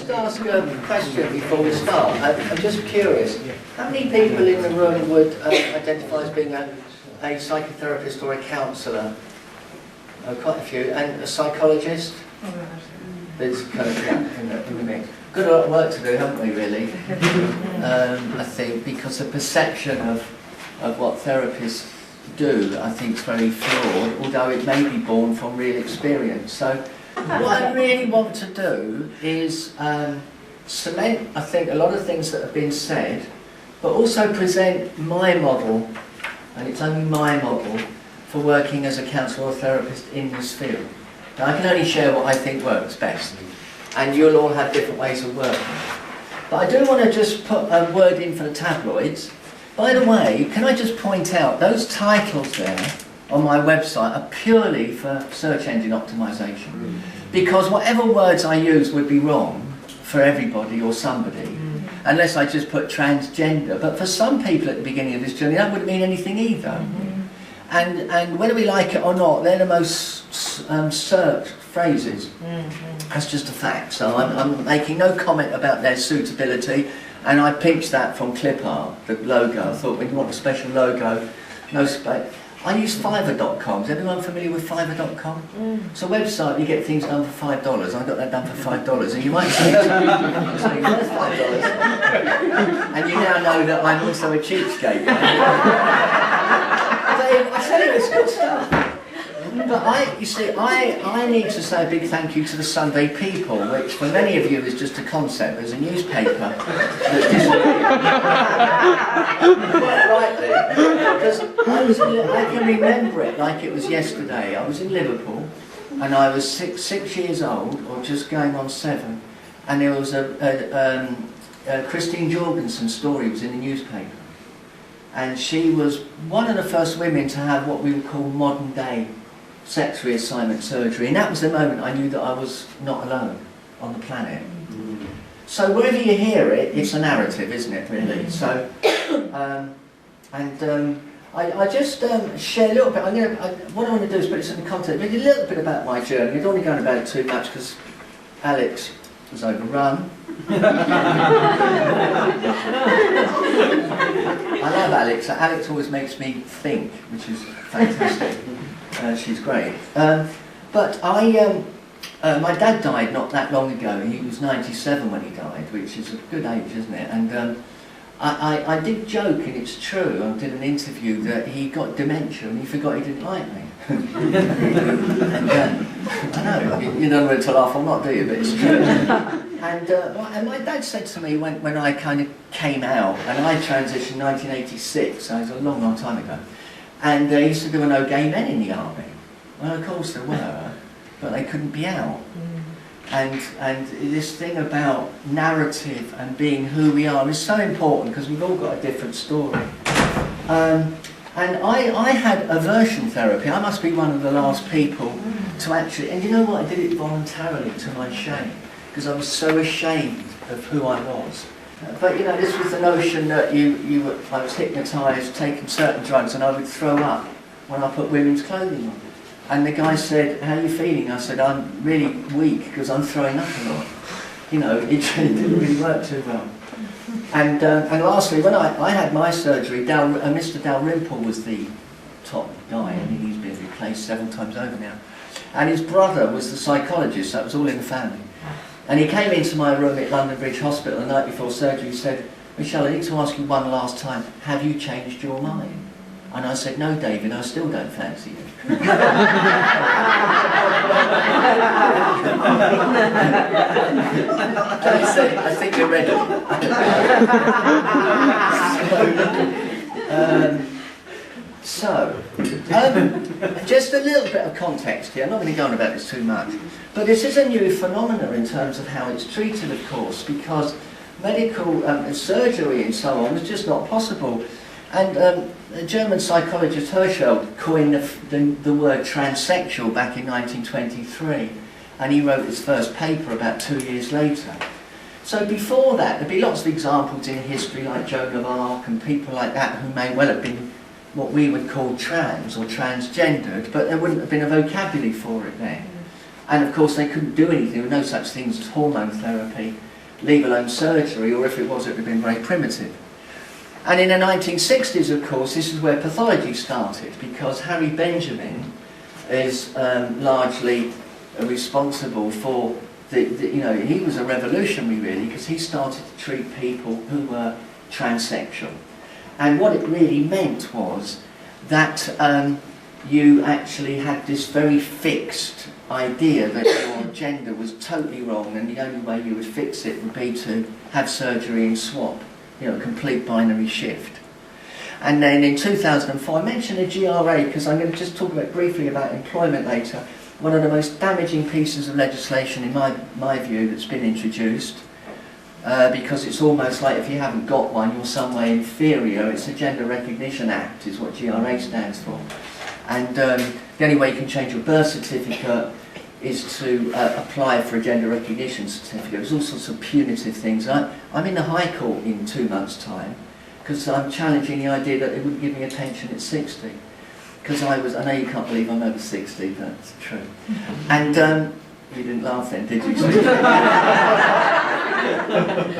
just ask a question before we start? I'm just curious. How many people in the room would identify as being a psychotherapist or a counsellor? Oh, quite a few. And a psychologist? There's kind of in the mix. Got a lot of work to do, haven't we, really? I think, because the perception of what therapists do, I think, is very flawed, although it may be born from real experience. So what I really want to do is cement, I think, a lot of things that have been said, but also present my model, and it's only my model, for working as a counsellor or therapist in this field. Now, I can only share what I think works best, and you'll all have different ways of working. But I do want to just put a word in for the tabloids. By the way, can I just point out, those titles there on my website are purely for search engine optimization. Because whatever words I use would be wrong for everybody or somebody, unless I just put transgender. But for some people at the beginning of this journey, that wouldn't mean anything either. And whether we like it or not, they're the most searched phrases. That's just a fact. So I'm making no comment about their suitability. And I pinched that from clip art, the logo. I thought, when you want a special logo, no space. I use Fiverr.com. Is everyone familiar with Fiverr.com? It's a website you get things done for $5. I got that done for $5. And you might say, where's $5? And you now know that I'm also a cheapskate. I said it was good stuff. But you see, I need to say a big thank you to the Sunday People, which for many of you is just a concept. There's a newspaper that disappeared. Quite rightly, because I can remember it like it was yesterday. I was in Liverpool, and I was six years old, or just going on 7, and there was a Christine Jorgensen story was in the newspaper. And she was one of the first women to have what we would call modern day sex reassignment surgery, and that was the moment I knew that I was not alone on the planet. So wherever you hear it, it's a narrative, isn't it, really? So, I just share a little bit. What I want to do is put this in the context, a little bit about my journey. I don't want to go on about it too much because Alex was overrun. I love Alex. Alex always makes me think, which is fantastic. She's great. But my dad died not that long ago. He was 97 when he died, which is a good age, isn't it? And I did joke, and it's true, I did an interview that he got dementia and he forgot he didn't like me. And, I know, you don't know to laugh or not, do you? But it's true. And my dad said to me when I kind of came out, and I transitioned in 1986, so it was a long, long time ago, and he said there were no gay men in the army. Well, of course there were, but they couldn't be out. And this thing about narrative and being who we are is so important because we've all got a different story. And I had aversion therapy. I must be one of the last people to actually, and you know what, I did it voluntarily to my shame, because I was so ashamed of who I was. But you know, this was the notion that I was hypnotised, taking certain drugs, and I would throw up when I put women's clothing on. And the guy said, "How are you feeling?" I said, "I'm really weak because I'm throwing up a lot." You know, it didn't really work too well. And lastly, when I had my surgery, Mr. Dalrymple was the top guy. I mean, he's been replaced several times over now. And his brother was the psychologist, so it was all in the family. And he came into my room at London Bridge Hospital the night before surgery. He said, "Michelle, I need to ask you one last time, have you changed your mind?" And I said, "No, David, I still don't fancy you." I said, "I think you're ready." Just a little bit of context here. I'm not going to go on about this too much. But this is a new phenomenon in terms of how it's treated, of course, because medical surgery and so on was just not possible. And the German psychologist Herschel coined the word transsexual back in 1923, and he wrote his first paper about 2 years later. So before that, there'd be lots of examples in history like Joan of Arc and people like that who may well have been what we would call trans or transgendered, but there wouldn't have been a vocabulary for it then. And of course they couldn't do anything, there were no such things as hormone therapy. leave alone surgery, or if it was, it would have been very primitive. And in the 1960s, of course, this is where pathology started, because Harry Benjamin is largely responsible for you know, he was a revolutionary really, because he started to treat people who were transsexual. And what it really meant was that you actually had this very fixed idea that your gender was totally wrong, and the only way you would fix it would be to have surgery and swap, you know, a complete binary shift. And then in 2004, I mentioned the GRA because I'm going to just talk briefly about employment later. One of the most damaging pieces of legislation in my view that's been introduced, because it's almost like if you haven't got one, you're some way inferior. It's the Gender Recognition Act is what GRA stands for. And the only way you can change your birth certificate is to apply for a gender recognition certificate. There's all sorts of punitive things. I'm in the High Court in 2 months' time because I'm challenging the idea that it wouldn't give me a pension at 60. Because I know you can't believe I'm over 60, but it's true. And you didn't laugh then, did you?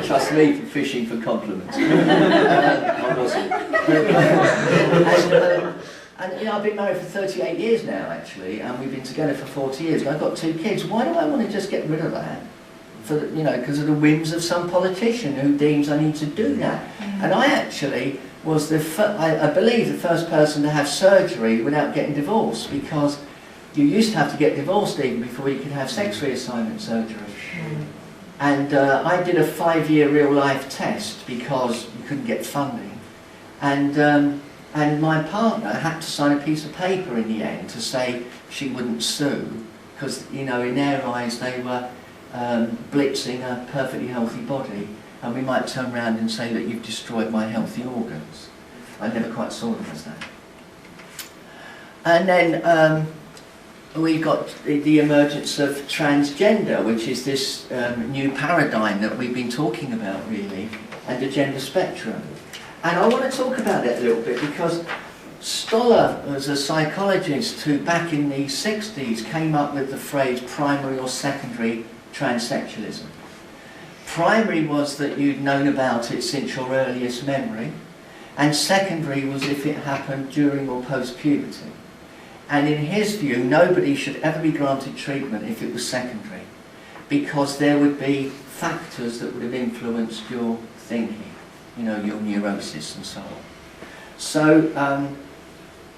Trust me for fishing for compliments. I wasn't. And you know, I've been married for 38 years now, actually, and we've been together for 40 years. And I've got 2 kids. Why do I want to just get rid of that? For the, you know, because of the whims of some politician who deems I need to do that. And I actually was I believe the first person to have surgery without getting divorced, because you used to have to get divorced even before you could have sex reassignment surgery. And I did a 5-year real-life test because you couldn't get funding. And my partner had to sign a piece of paper in the end to say she wouldn't sue, because, you know, in their eyes they were blitzing a perfectly healthy body, and we might turn around and say that you've destroyed my healthy organs. I never quite saw them as that. And then we got the emergence of transgender, which is this new paradigm that we've been talking about really, and the gender spectrum. And I want to talk about it a little bit because Stoller was a psychologist who back in the 60s came up with the phrase primary or secondary transsexualism. Primary was that you'd known about it since your earliest memory, and secondary was if it happened during or post-puberty. And in his view, nobody should ever be granted treatment if it was secondary, because there would be factors that would have influenced your thinking, you know, your neurosis and so on. So,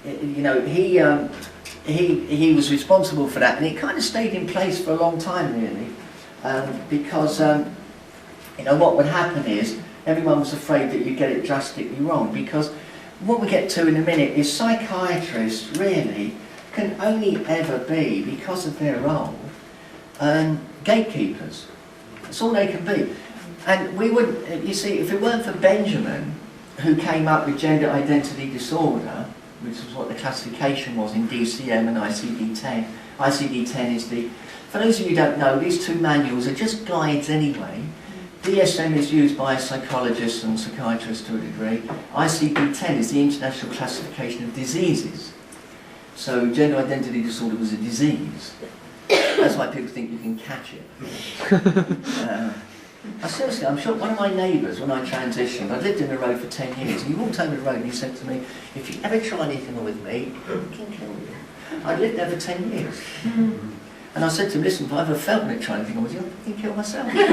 you know, he was responsible for that, and it kind of stayed in place for a long time, really, because, you know, what would happen is everyone was afraid that you'd get it drastically wrong, because what we get to in a minute is psychiatrists really can only ever be, because of their role, gatekeepers. That's all they can be. And we would, you see, if it weren't for Benjamin, who came up with gender identity disorder, which was what the classification was in DCM and ICD-10. ICD-10 is the, for those of you who don't know, these 2 manuals are just guides anyway. DSM is used by psychologists and psychiatrists to a degree. ICD-10 is the International Classification of Diseases. So gender identity disorder was a disease. That's why people think you can catch it. Seriously, I'm sure one of my neighbours, when I transitioned, I lived in the road for 10 years, and he walked over the road and he said to me, if you ever try anything with me, I can kill you. I'd lived there for 10 years. And I said to him, listen, if I ever felt me trying anything with you, I can kill myself. You know,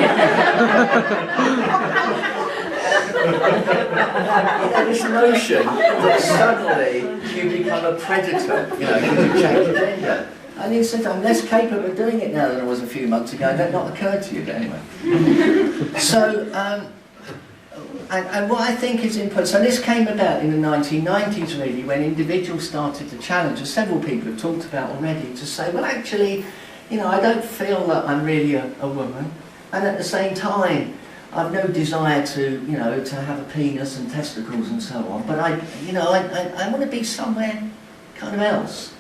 this notion that suddenly you become a predator, you know, because you change your gender. And he said, I'm less capable of doing it now than I was a few months ago. That not occurred to you, but anyway. So, and what I think is important, so this came about in the 1990s really, when individuals started to challenge, as several people have talked about already, to say, well actually, you know, I don't feel that I'm really a woman, and at the same time, I've no desire to, you know, to have a penis and testicles and so on, but I want to be somewhere kind of else.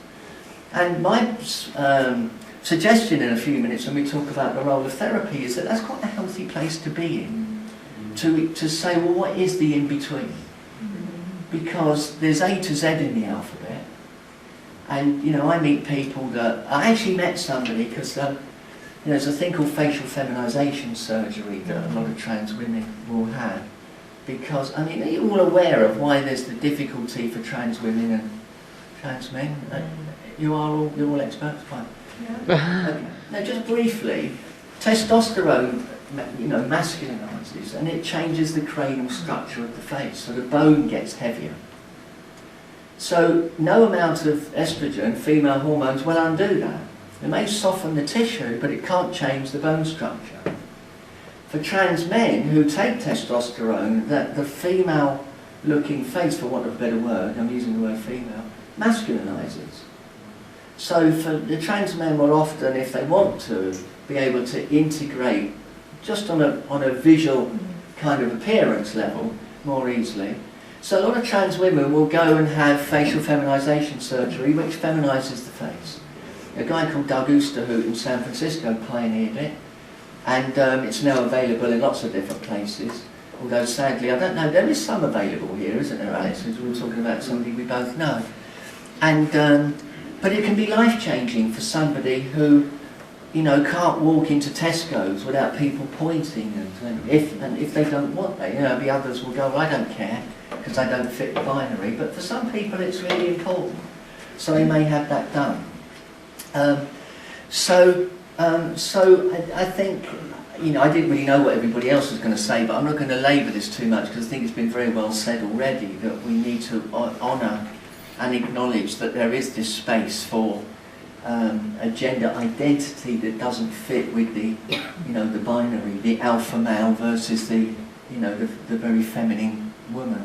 And my suggestion in a few minutes when we talk about the role of therapy is that that's quite a healthy place to be in, to say, well, what is the in-between? Because there's A to Z in the alphabet, and, you know, I meet people that, I actually met somebody, because there's a thing called facial feminisation surgery that a lot of trans women will have. Because, I mean, are you all aware of why there's the difficulty for trans women and trans men? You're all experts? Fine. Yeah. Okay. Now, just briefly, testosterone, masculinizes, and it changes the cranial structure of the face, so the bone gets heavier. So, no amount of estrogen, female hormones, will undo that. It may soften the tissue, but it can't change the bone structure. For trans men who take testosterone, that the female-looking face, for want of a better word, I'm using the word female, masculinizes. So for the trans men will often, if they want to, be able to integrate just on a visual kind of appearance level more easily. So a lot of trans women will go and have facial feminisation surgery, which feminises the face. A guy called Doug Oosterhout in San Francisco pioneered it, and it's now available in lots of different places. Although sadly, I don't know, there is some available here, isn't there, Alex? Because we were talking about somebody we both know. And but it can be life-changing for somebody who, can't walk into Tesco's without people pointing, and if they don't want that, the others will go, well, I don't care, because I don't fit the binary. But for some people, it's really important, so they may have that done. So I think, I didn't really know what everybody else was going to say, but I'm not going to labour this too much because I think it's been very well said already that we need to honour and acknowledge that there is this space for a gender identity that doesn't fit with the, the binary, the alpha male versus the, the very feminine woman.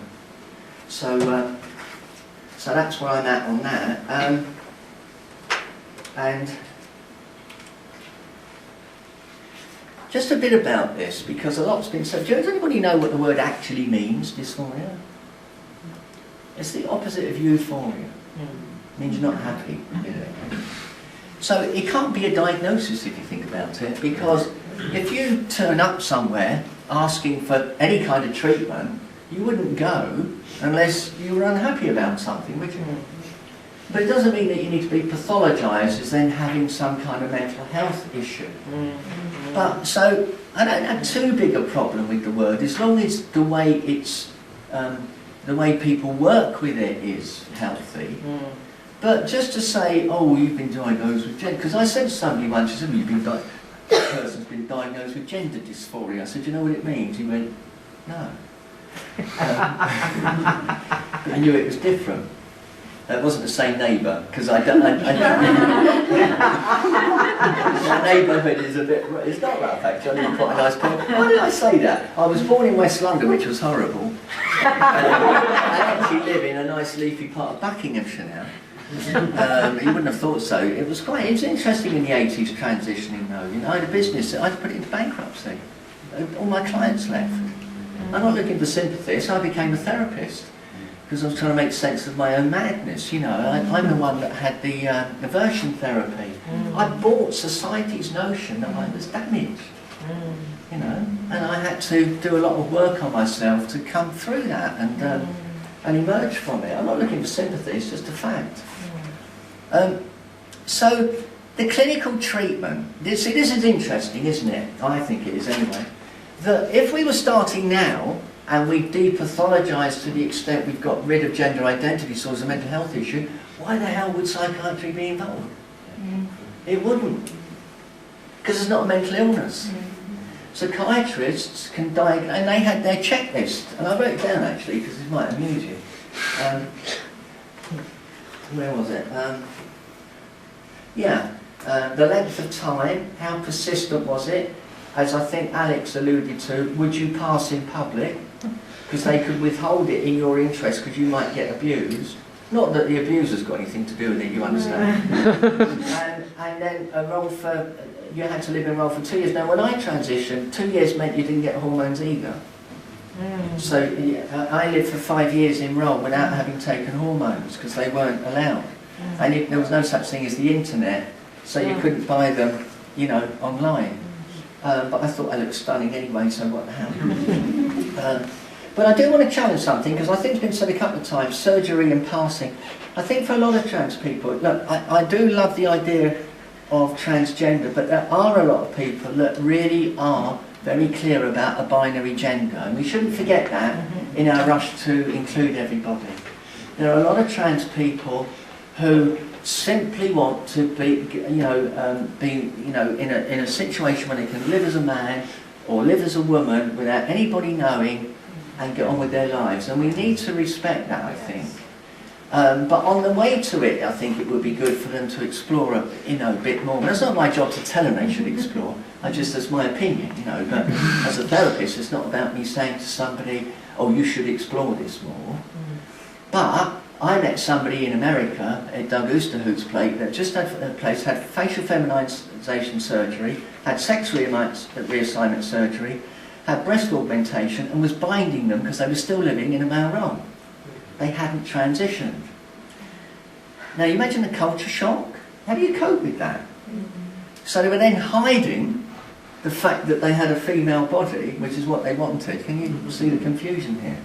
So that's where I'm at on that. And just a bit about this, because a lot's been said. Does anybody know what the word actually means, dysphoria? It's the opposite of euphoria. It means you're not happy. So it can't be a diagnosis if you think about it, because if you turn up somewhere asking for any kind of treatment, you wouldn't go unless you were unhappy about something, would you? But it doesn't mean that you need to be pathologised as then having some kind of mental health issue. But so I don't have too big a problem with the word, as long as the way it's the way people work with it is healthy. But just to say, oh, you've been diagnosed with gender, because I said to somebody once, she said, that person's been diagnosed with gender dysphoria. I said, do you know what it means? He went, no. I knew it was different. It wasn't the same neighbour, because my neighbourhood is a bit, it's not rough actually, I'm quite a nice person. Why did I say that? I was born in West London, which was horrible. I actually live in a nice leafy part of Buckinghamshire now. You wouldn't have thought so. It was interesting in the 80s transitioning though. I had a business, I had to put it into bankruptcy. All my clients left. I'm not looking for sympathy, so I became a therapist. Because I was trying to make sense of my own madness, I'm the one that had the aversion therapy. I bought society's notion that I was damaged, and I had to do a lot of work on myself to come through that and emerge from it. I'm not looking for sympathy, it's just a fact. So the clinical treatment, this is interesting, isn't it? I think it is anyway. That if we were starting now, and we've depathologized to the extent we've got rid of gender identity disorders as a mental health issue, why the hell would psychiatry be involved? It wouldn't. Because it's not a mental illness. Psychiatrists can diagnose, and they had their checklist, and I wrote it down actually, because it might amuse you. Where was it? The length of time, how persistent was it? As I think Alex alluded to, would you pass in public? Because they could withhold it in your interest because you might get abused. Not that the abuser's got anything to do with it, you understand. and then a role for, you had to live in a role for 2 years. Now when I transitioned, 2 years meant you didn't get hormones either. So I lived for 5 years in role without having taken hormones because they weren't allowed. And there was no such thing as the internet, so you couldn't buy them, online. But I thought I looked stunning anyway, so what the hell. But I do want to challenge something, because I think it's been said a couple of times, surgery and passing. I think for a lot of trans people, look, I do love the idea of transgender, but there are a lot of people that really are very clear about a binary gender, and we shouldn't forget that in our rush to include everybody. There are a lot of trans people who simply want to be, in a situation where they can live as a man or live as a woman without anybody knowing and get on with their lives, and we need to respect that, I think. But on the way to it, I think it would be good for them to explore a bit more. And it's not my job to tell them they should explore. That's my opinion, But as a therapist, it's not about me saying to somebody, "Oh, you should explore this more." But I met somebody in America at Doug Oosterhout's place that just had facial feminization surgery, had sex reassignment surgery, had breast augmentation, and was binding them because they were still living in a male role. They hadn't transitioned. Now you imagine the culture shock. How do you cope with that? So they were then hiding the fact that they had a female body, which is what they wanted. Can you see the confusion here?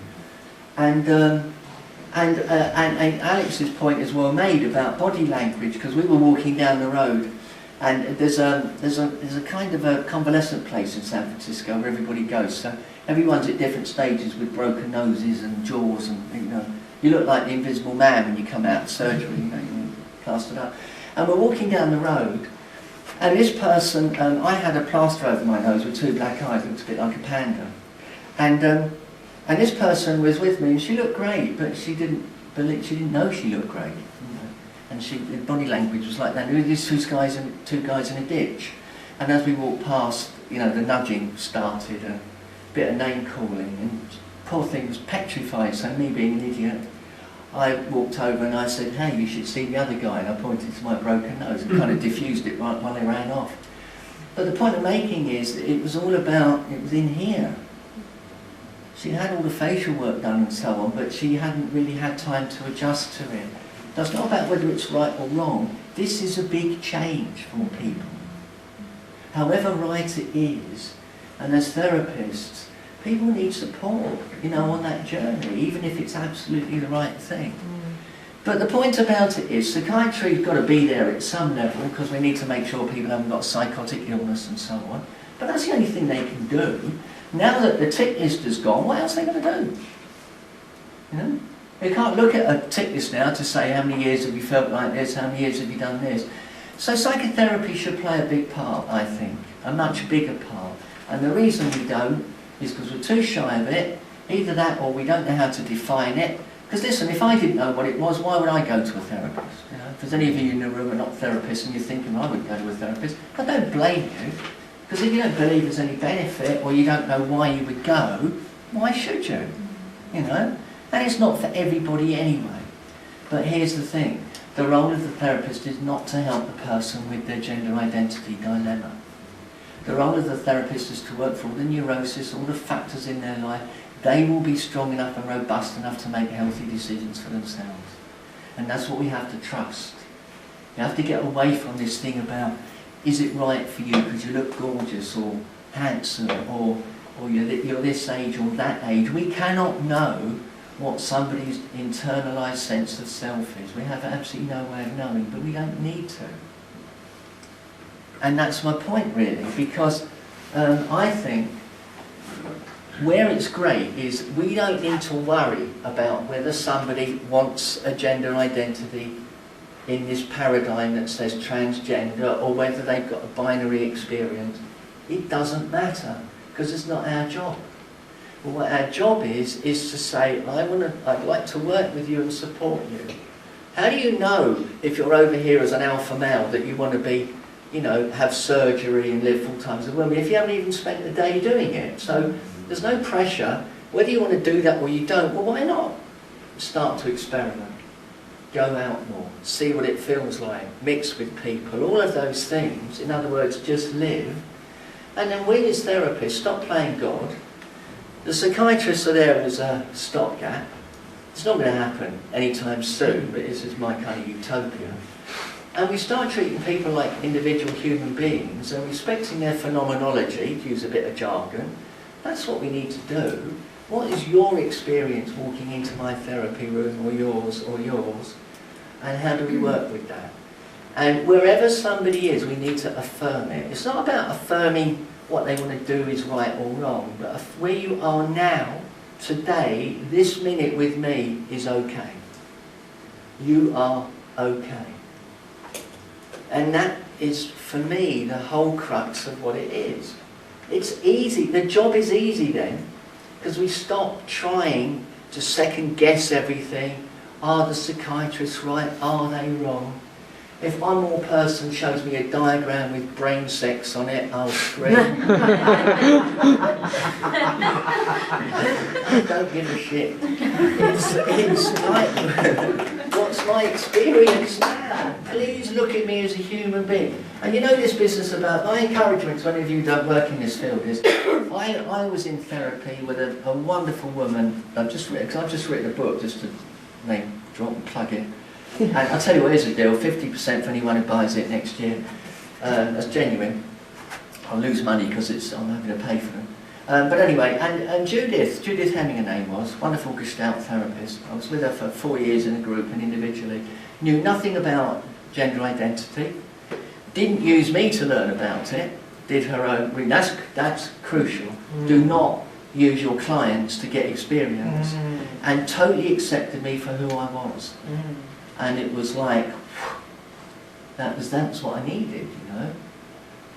And Alex's point is well made about body language, because we were walking down the road, and there's a kind of a convalescent place in San Francisco where everybody goes. So everyone's at different stages with broken noses and jaws, and you look like the Invisible Man when you come out of surgery. You're plastered up. And we're walking down the road, and this person, I had a plaster over my nose with 2 black eyes, looked a bit like a panda, and this person was with me, and she looked great, but she didn't know she looked great. And the body language was like that. There were these two guys in a ditch, and as we walked past, the nudging started, and a bit of name calling, and poor thing was petrified. So me being an idiot, I walked over and I said, "Hey, you should see the other guy," and I pointed to my broken nose and kind of diffused it right while they ran off. But the point I'm making is that it was in here. She had all the facial work done and so on, but she hadn't really had time to adjust to it. That's not about whether it's right or wrong. This is a big change for people. However right it is, and as therapists, people need support, on that journey, even if it's absolutely the right thing. But the point about it is, psychiatry's got to be there at some level, because we need to make sure people haven't got psychotic illness and so on. But that's the only thing they can do. Now that the tick list has gone, what else are they going to do? You can't look at a tick list now to say how many years have you felt like this, how many years have you done this. So psychotherapy should play a big part, I think, a much bigger part. And the reason we don't is because we're too shy of it, either that or we don't know how to define it. Because listen, if I didn't know what it was, why would I go to a therapist? If there's any of you in the room who are not therapists and you're thinking, I wouldn't go to a therapist, I don't blame you. Because if you don't believe there's any benefit, or you don't know why you would go, why should you? And it's not for everybody anyway. But here's the thing, the role of the therapist is not to help the person with their gender identity dilemma. The role of the therapist is to work for all the neurosis, all the factors in their life. They will be strong enough and robust enough to make healthy decisions for themselves. And that's what we have to trust. You have to get away from this thing about, is it right for you because you look gorgeous or handsome, or you're this age or that age. We cannot know what somebody's internalised sense of self is. We have absolutely no way of knowing, but we don't need to. And that's my point really, because I think where it's great is we don't need to worry about whether somebody wants a gender identity in this paradigm that says transgender, or whether they've got a binary experience. It doesn't matter, because it's not our job. But what our job is to say, I'd like to work with you and support you. How do you know if you're over here as an alpha male that you want to be, have surgery and live full time as a woman if you haven't even spent a day doing it? So there's no pressure. Whether you want to do that or you don't, well, why not? Start to experiment. Go out more, see what it feels like, mix with people, all of those things. In other words, just live. And then we as therapists stop playing God. The psychiatrists are there as a stopgap. It's not going to happen anytime soon, but this is my kind of utopia. And we start treating people like individual human beings and respecting their phenomenology, to use a bit of jargon. That's what we need to do. What is your experience walking into my therapy room, or yours, and how do we work with that? And wherever somebody is, we need to affirm it. It's not about affirming what they want to do is right or wrong, but where you are now, today, this minute with me is okay. You are okay. And that is, for me, the whole crux of what it is. It's easy. The job is easy then, because we stop trying to second guess everything. Are the psychiatrists right? Are they wrong? If one more person shows me a diagram with brain sex on it, I'll scream. I don't give a shit. It's like, what's my experience now? Please look at me as a human being. And you know this business about, my encouragement to any of you who don't work in this field is, I was in therapy with a wonderful woman. I've just written a book just to name, drop and plug it. And I'll tell you what, here's the deal, 50% for anyone who buys it next year. That's genuine. I'll lose money because I'm having to pay for them. But anyway, and Judith Hemming her name was, wonderful Gestalt therapist. I was with her for 4 years in a group and individually. Knew nothing about gender identity. Didn't use me to learn about it. Did her own, that's crucial. Do not use your clients to get experience. And totally accepted me for who I was. And it was like, that's what I needed, you know.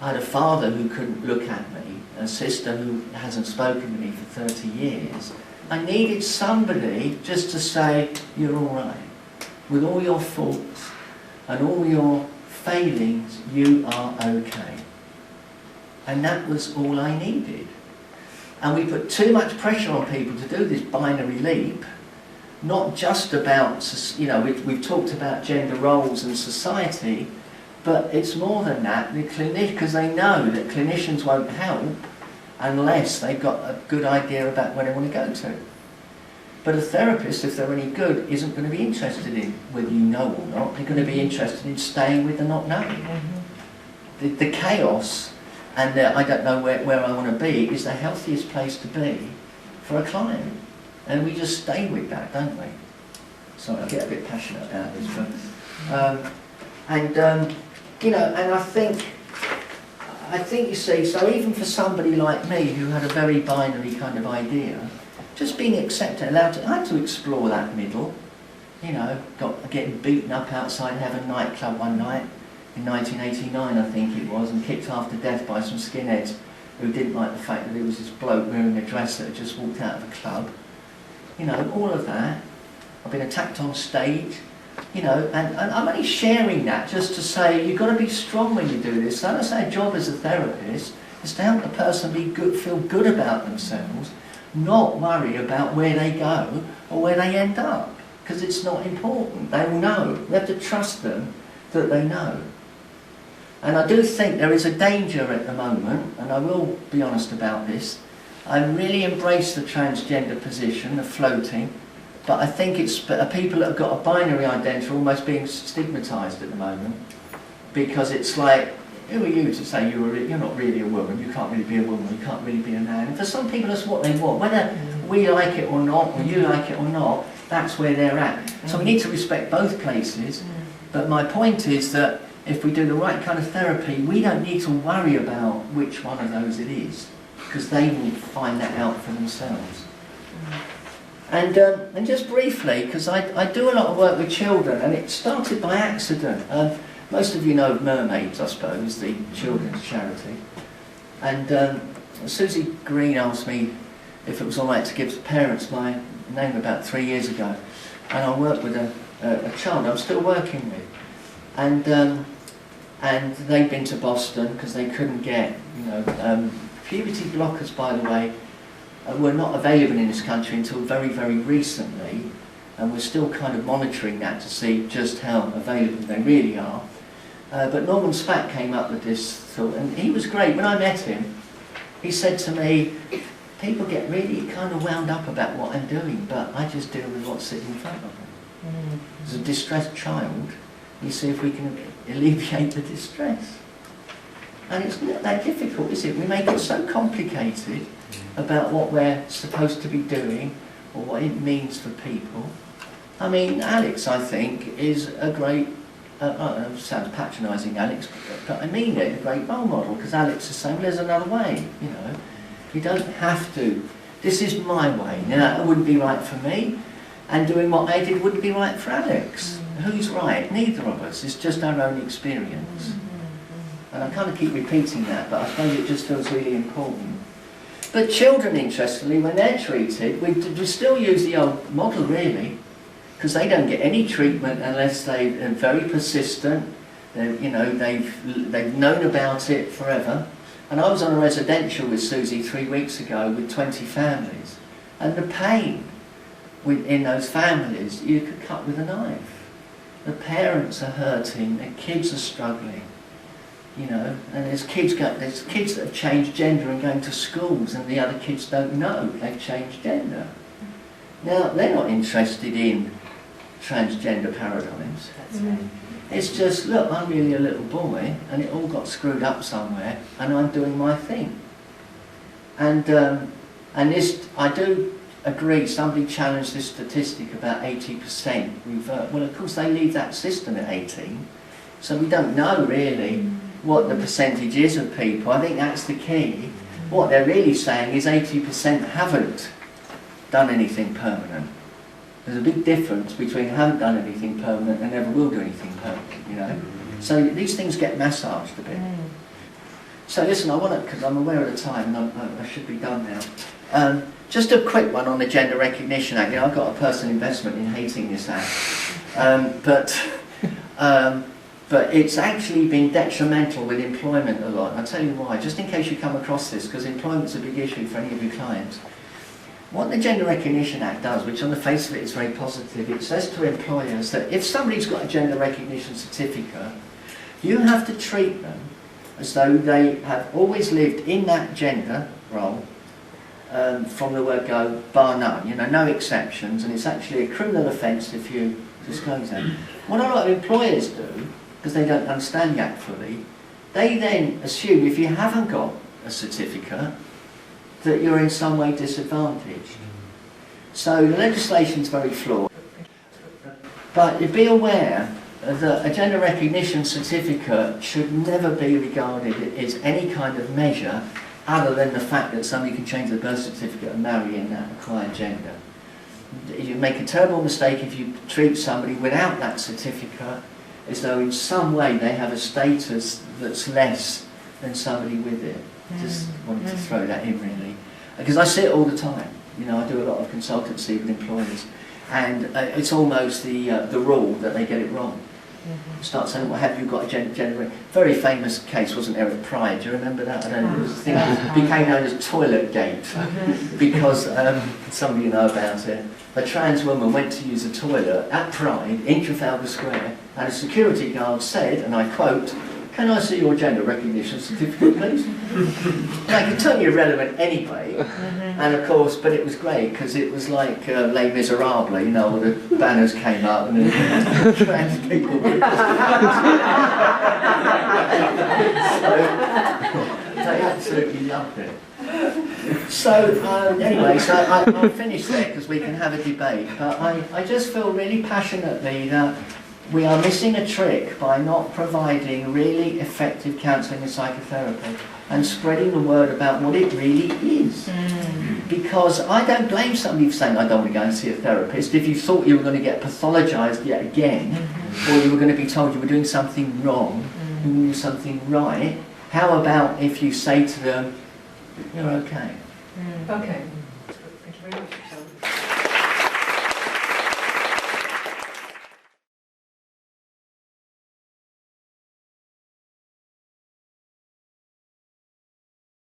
I had a father who couldn't look at me, a sister who hasn't spoken to me for 30 years. I needed somebody just to say, you're all right. With all your faults and all your failings, you are okay. And that was all I needed. And we put too much pressure on people to do this binary leap. Not just about, you know, we've talked about gender roles and society, but it's more than that, because they know that clinicians won't help unless they've got a good idea about where they want to go to. But a therapist, if they're any good, isn't going to be interested in whether you know or not. They're going to be interested in staying with the not knowing. The chaos and I don't know where I want to be is the healthiest place to be for a client. And we just stay with that, don't we? Sorry, I get a bit passionate about this, but you know, and I think you see, so even for somebody like me who had a very binary kind of idea, just being accepted, I had to explore that middle. You know, getting beaten up outside Heaven nightclub one night in 1989, I think it was, and kicked half to death by some skinheads who didn't like the fact that there was this bloke wearing a dress that had just walked out of a club. You know, all of that. I've been attacked on stage, you know, and I'm only sharing that just to say you've got to be strong when you do this. So that's our job as a therapist, is to help the person feel good about themselves, not worry about where they go or where they end up, because it's not important. They will know. We have to trust them that they know. And I do think there is a danger at the moment, and I will be honest about this. I really embrace the transgender position, the floating, but I think it's people that have got a binary identity are almost being stigmatised at the moment, because it's like, who are you to say you're not really a woman, you can't really be a woman, you can't really be a man. And for some people that's what they want. Whether we like it or not, or you like it or not, that's where they're at. So we need to respect both places, but my point is that if we do the right kind of therapy, we don't need to worry about which one of those it is, because they will find that out for themselves. And just briefly, because I do a lot of work with children, and it started by accident. Most of you know of Mermaids, I suppose, the children's charity. And Susie Green asked me if it was all right to give the parents my name about 3 years ago. And I worked with a child I'm still working with. And they'd been to Boston because they couldn't get, you know, puberty blockers, by the way, were not available in this country until very, very recently, and we're still kind of monitoring that to see just how available they really are. But Norman Spack came up with this thought, and he was great. When I met him, he said to me, people get really kind of wound up about what I'm doing, but I just deal with what's sitting in front of them. As a distressed child, you see if we can alleviate the distress. And it's not that difficult, is it? We make it so complicated about what we're supposed to be doing or what it means for people. I mean, Alex, I think, is a great it sounds patronising, Alex, but I mean it, a great role model, because Alex is saying, well, there's another way, you know. You don't have to. This is my way. Now, it wouldn't be right for me, and doing what I did wouldn't be right for Alex. Who's right? Neither of us. It's just our own experience. And I kind of keep repeating that, but I suppose it just feels really important. But children, interestingly, when they're treated, we still use the old model, really, because they don't get any treatment unless they're very persistent. You know, they've known about it forever. And I was on a residential with Susie 3 weeks ago with 20 families, and the pain in those families you could cut with a knife. The parents are hurting, the kids are struggling, you know, and there's kids that have changed gender and going to schools, and the other kids don't know they've changed gender. Now, they're not interested in transgender paradigms. That's right. It's just, look, I'm really a little boy, and it all got screwed up somewhere, and I'm doing my thing. And this, I do agree, somebody challenged this statistic about 80% revert. Well, of course, they leave that system at 18, so we don't know really what the percentage is of people. I think that's the key. What they're really saying is 80% haven't done anything permanent. There's a big difference between haven't done anything permanent and never will do anything permanent, you know. So these things get massaged a bit. So listen, I want to, because I'm aware of the time and I should be done now. Just a quick one on the Gender Recognition Act. You know, I've got a personal investment in hating this act, but it's actually been detrimental with employment a lot. I'll tell you why, just in case you come across this, because employment's a big issue for any of your clients. What the Gender Recognition Act does, which on the face of it is very positive, it says to employers that if somebody's got a gender recognition certificate, you have to treat them as though they have always lived in that gender role from the word go, bar none, you know, no exceptions, and it's actually a criminal offence if you disclose that. What a lot of employers do, because they don't understand the Act fully, they then assume if you haven't got a certificate, that you're in some way disadvantaged. So the legislation's very flawed. But be aware that a gender recognition certificate should never be regarded as any kind of measure other than the fact that somebody can change their birth certificate and marry in that acquired gender. You make a terrible mistake if you treat somebody without that certificate as though in some way they have a status that's less than somebody with it. Just wanted to throw that in, really, because I see it all the time. You know, I do a lot of consultancy with employers, and it's almost the rule that they get it wrong. Start saying, well, have you got a gender? Very famous case, wasn't there, at Pride? Do you remember that? I don't know. It was a thing that became known as Toilet Gate, because some of you know about it. A trans woman went to use a toilet at Pride in Trafalgar Square, and a security guard said, and I quote, "Can I see your gender recognition certificate, please?" Like, it's totally irrelevant anyway. And of course, but it was great because it was like Les Miserables, you know, all the banners came up and the trans people were so they absolutely loved it. So anyway, so I'll finish there because we can have a debate. But I just feel really passionately that we are missing a trick by not providing really effective counselling and psychotherapy and spreading the word about what it really is. Because I don't blame somebody for saying, I don't want to go and see a therapist. If you thought you were going to get pathologised yet again, or you were going to be told you were doing something wrong, you were doing something right, how about if you say to them, you're okay? Okay. Thank you very much.